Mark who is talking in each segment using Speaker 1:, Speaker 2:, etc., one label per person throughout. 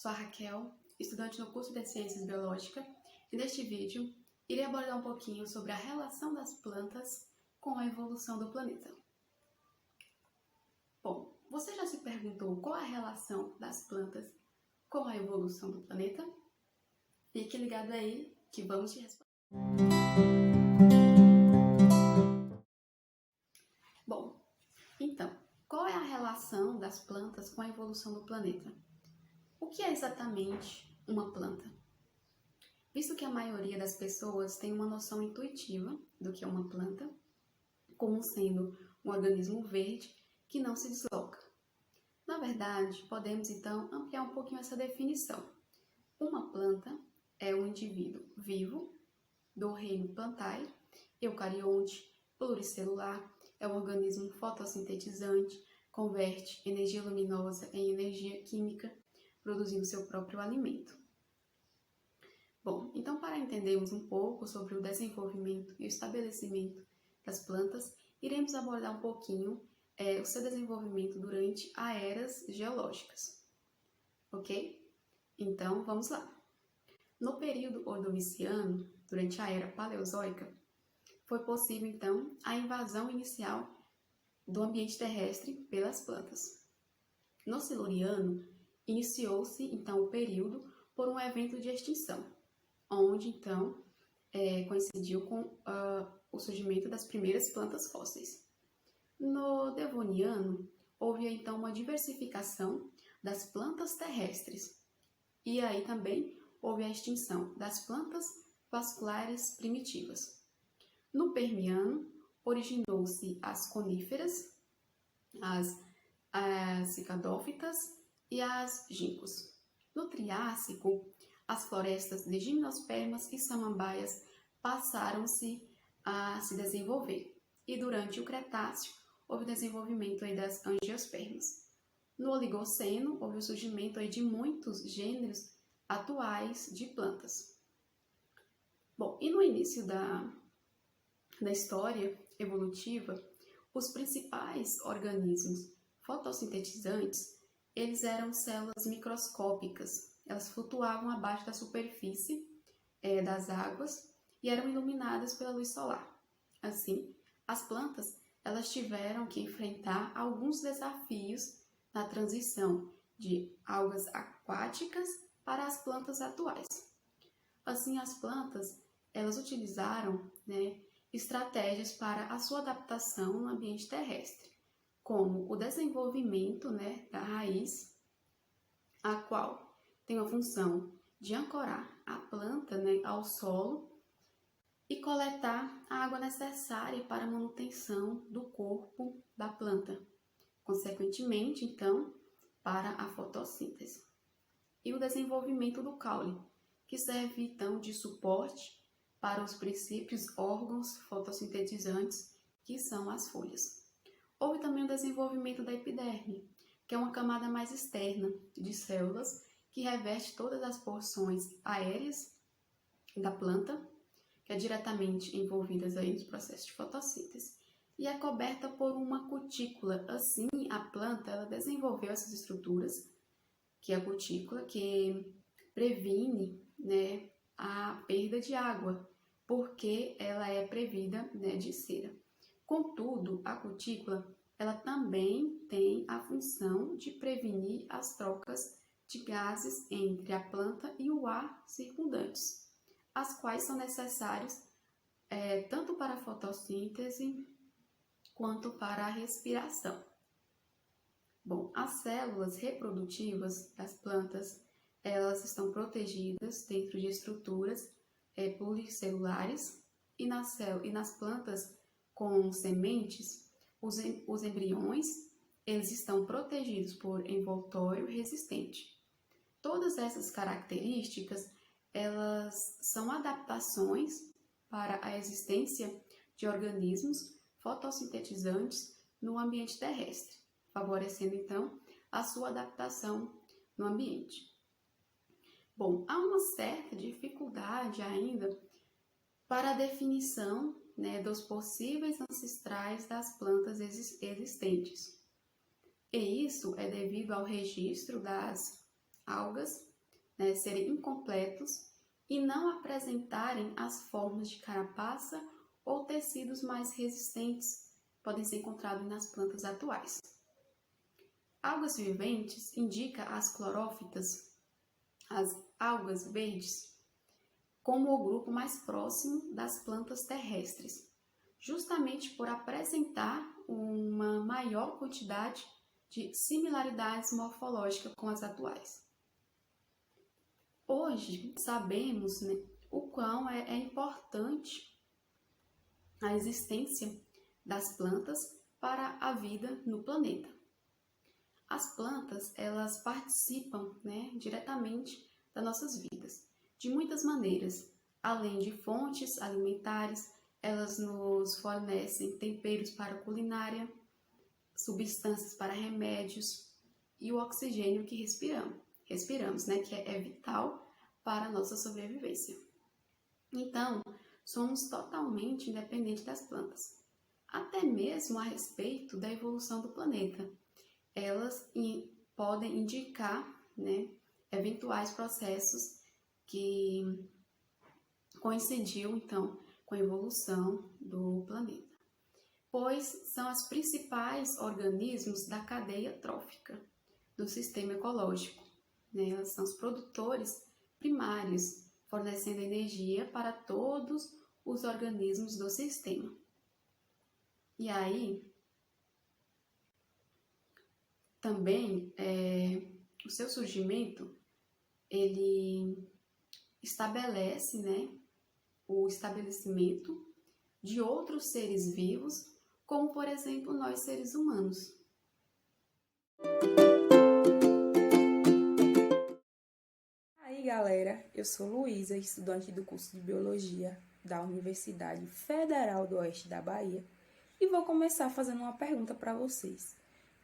Speaker 1: Sou a Raquel, estudante no curso de Ciências Biológicas, e neste vídeo irei abordar um pouquinho sobre a relação das plantas com a evolução do planeta. Bom, você já se perguntou qual a relação das plantas com a evolução do planeta? Fique ligado aí que vamos te responder. Bom, então, qual é a relação das plantas com a evolução do planeta? O que é exatamente uma planta? Visto que a maioria das pessoas tem uma noção intuitiva do que é uma planta, como sendo um organismo verde que não se desloca. Na verdade, podemos então ampliar um pouquinho essa definição. Uma planta é um indivíduo vivo do reino Plantae, eucarionte, pluricelular, é um organismo fotossintetizante, converte energia luminosa em energia química, produzindo seu próprio alimento. Bom, então para entendermos um pouco sobre o desenvolvimento e o estabelecimento das plantas, iremos abordar um pouquinho o seu desenvolvimento durante as eras geológicas, ok? Então, vamos lá. No período ordoviciano, durante a era paleozoica, foi possível, então, a invasão inicial do ambiente terrestre pelas plantas. No Siluriano, iniciou-se, então, o período por um evento de extinção, onde, então, coincidiu com o surgimento das primeiras plantas fósseis. No Devoniano, houve, então, uma diversificação das plantas terrestres, e aí também houve a extinção das plantas vasculares primitivas. No Permiano, originou-se as coníferas, as cicadófitas e as ginkgos. No Triássico, as florestas de gimnospermas e samambaias passaram-se a se desenvolver. E durante o Cretáceo, houve o desenvolvimento das angiospermas. No Oligoceno, houve o surgimento de muitos gêneros atuais de plantas. Bom, e no início da história evolutiva, os principais organismos fotossintetizantes, eles eram células microscópicas. Elas flutuavam abaixo da superfície das águas e eram iluminadas pela luz solar. Assim, as plantas elas tiveram que enfrentar alguns desafios na transição de algas aquáticas para as plantas atuais. Assim, as plantas elas utilizaram estratégias para a sua adaptação no ambiente terrestre, como o desenvolvimento da raiz, a qual tem a função de ancorar a planta ao solo e coletar a água necessária para a manutenção do corpo da planta, consequentemente, então, para a fotossíntese. E o desenvolvimento do caule, que serve, então, de suporte para os princípios órgãos fotossintetizantes, que são as folhas. Houve também o desenvolvimento da epiderme, que é uma camada mais externa de células que reveste todas as porções aéreas da planta, que é diretamente envolvidas aí nos processos de fotossíntese, e é coberta por uma cutícula. Assim, a planta ela desenvolveu essas estruturas, que é a cutícula, que previne a perda de água, porque ela é previda de cera. Contudo, a cutícula ela também tem a função de prevenir as trocas de gases entre a planta e o ar circundantes, as quais são necessários tanto para a fotossíntese quanto para a respiração. Bom, as células reprodutivas das plantas elas estão protegidas dentro de estruturas pluricelulares e nas plantas com sementes, os embriões eles estão protegidos por envoltório resistente. Todas essas características elas são adaptações para a existência de organismos fotossintetizantes no ambiente terrestre, favorecendo então a sua adaptação no ambiente. Bom, há uma certa dificuldade ainda para a definição dos possíveis ancestrais das plantas existentes. E isso é devido ao registro das algas né, serem incompletos e não apresentarem as formas de carapaça ou tecidos mais resistentes que podem ser encontrados nas plantas atuais. Algas viventes indica as clorófitas, as algas verdes, como o grupo mais próximo das plantas terrestres, justamente por apresentar uma maior quantidade de similaridades morfológicas com as atuais. Hoje sabemos, né, o quão é importante a existência das plantas para a vida no planeta. As plantas, elas participam, né, diretamente das nossas vidas, de muitas maneiras. Além de fontes alimentares, elas nos fornecem temperos para a culinária, substâncias para remédios e o oxigênio que respiramos, né, que é vital para a nossa sobrevivência. Então, somos totalmente independentes das plantas, até mesmo a respeito da evolução do planeta. Elas podem indicar, né, eventuais processos que coincidiam, então, com a evolução do planeta, pois são os principais organismos da cadeia trófica do sistema ecológico, né? Elas são os produtores primários, fornecendo energia para todos os organismos do sistema. E aí, também, o seu surgimento, ele estabelece, né, o estabelecimento de outros seres vivos, como, por exemplo, nós seres humanos.
Speaker 2: Aí, galera, eu sou Luísa, estudante do curso de Biologia da Universidade Federal do Oeste da Bahia, e vou começar fazendo uma pergunta para vocês.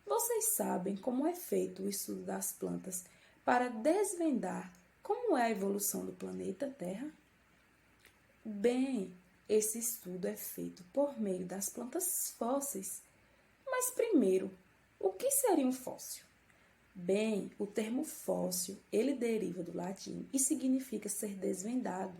Speaker 2: Vocês sabem como é feito o estudo das plantas para desvendar como é a evolução do planeta Terra? Bem, esse estudo é feito por meio das plantas fósseis. Mas primeiro, o que seria um fóssil? Bem, o termo fóssil, ele deriva do latim e significa ser desvendado.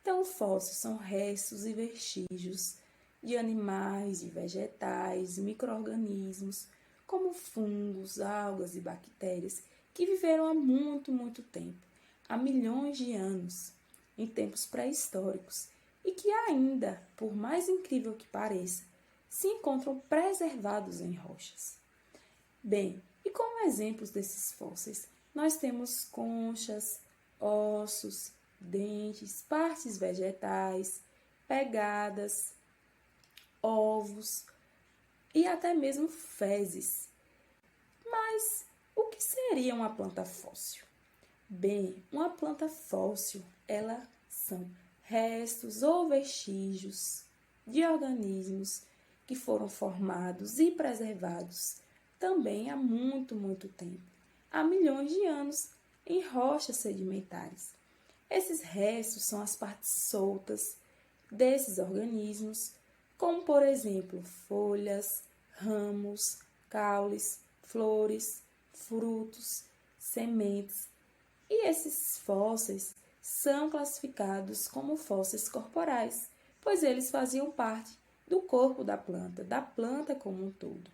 Speaker 2: Então, fósseis são restos e vestígios de animais, de vegetais, micro-organismos, como fungos, algas e bactérias, que viveram há muito tempo, há milhões de anos, em tempos pré-históricos, e que ainda, por mais incrível que pareça, se encontram preservados em rochas. Bem, e como exemplos desses fósseis, nós temos conchas, ossos, dentes, partes vegetais, pegadas, ovos e até mesmo fezes. Mas o que seria uma planta fóssil? Bem, uma planta fóssil, elas são restos ou vestígios de organismos que foram formados e preservados também há muito tempo, há milhões de anos, em rochas sedimentares. Esses restos são as partes soltas desses organismos, como por exemplo folhas, ramos, caules, flores, frutos, sementes. E esses fósseis são classificados como fósseis corporais, pois eles faziam parte do corpo da planta como um todo.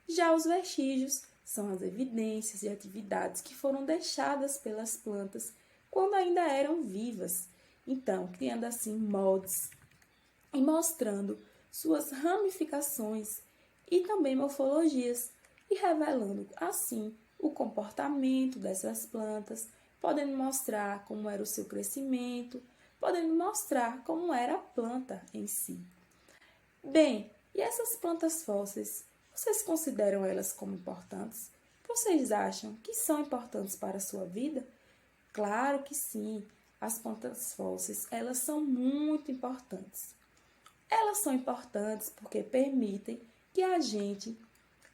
Speaker 2: Já os vestígios são as evidências e atividades que foram deixadas pelas plantas quando ainda eram vivas, então criando assim moldes e mostrando suas ramificações e também morfologias e revelando assim o comportamento dessas plantas, podendo mostrar como era o seu crescimento, podendo mostrar como era a planta em si. Bem, e essas plantas fósseis, vocês consideram elas como importantes? Vocês acham que são importantes para a sua vida? Claro que sim, as plantas fósseis, elas são muito importantes. Elas são importantes porque permitem que a gente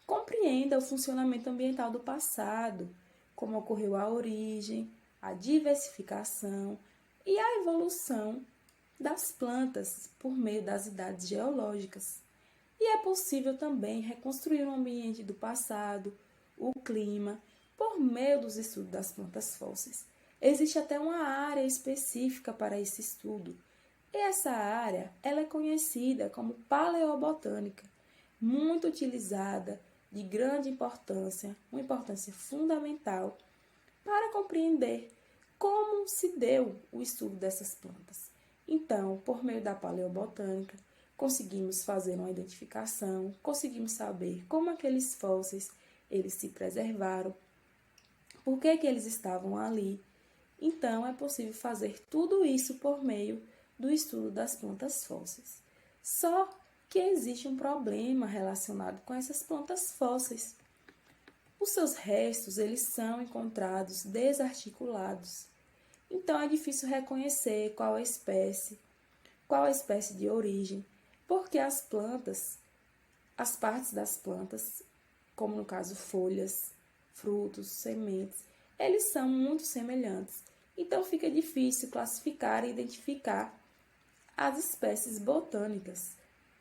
Speaker 2: compreenda o funcionamento ambiental do passado, como ocorreu a origem, a diversificação e a evolução das plantas por meio das idades geológicas. E é possível também reconstruir o ambiente do passado, o clima, por meio dos estudos das plantas fósseis. Existe até uma área específica para esse estudo. E essa área ela é conhecida como paleobotânica, muito utilizada, de grande importância, uma importância fundamental para compreender como se deu o estudo dessas plantas. Então, por meio da paleobotânica, conseguimos fazer uma identificação, conseguimos saber como aqueles fósseis eles se preservaram, por que eles estavam ali. Então, é possível fazer tudo isso por meio do estudo das plantas fósseis. Só que existe um problema relacionado com essas plantas fósseis. Os seus restos eles são encontrados desarticulados. Então, é difícil reconhecer qual a espécie de origem, porque as plantas, as partes das plantas, como no caso folhas, frutos, sementes, eles são muito semelhantes. Então fica difícil classificar e identificar as espécies botânicas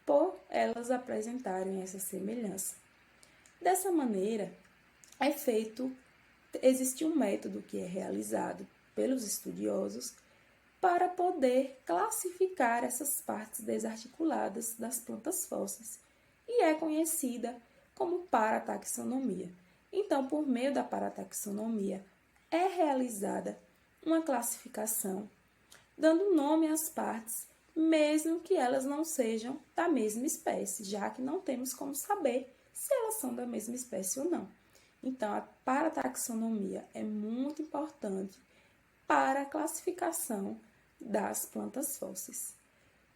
Speaker 2: por elas apresentarem essa semelhança. Dessa maneira, existe um método que é realizado pelos estudiosos para poder classificar essas partes desarticuladas das plantas fósseis e é conhecida como parataxonomia. Então, por meio da parataxonomia, é realizada uma classificação, dando nome às partes, mesmo que elas não sejam da mesma espécie, já que não temos como saber se elas são da mesma espécie ou não. Então, a parataxonomia é muito importante para a classificação das plantas fósseis.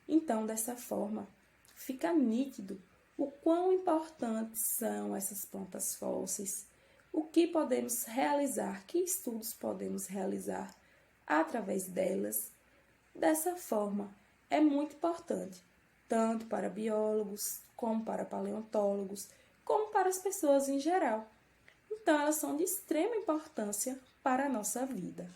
Speaker 2: Então, dessa forma, fica nítido o quão importantes são essas plantas fósseis, o que podemos realizar, que estudos podemos realizar através delas. Dessa forma, é muito importante, tanto para biólogos, como para paleontólogos, como para as pessoas em geral. Então, elas são de extrema importância para a nossa vida.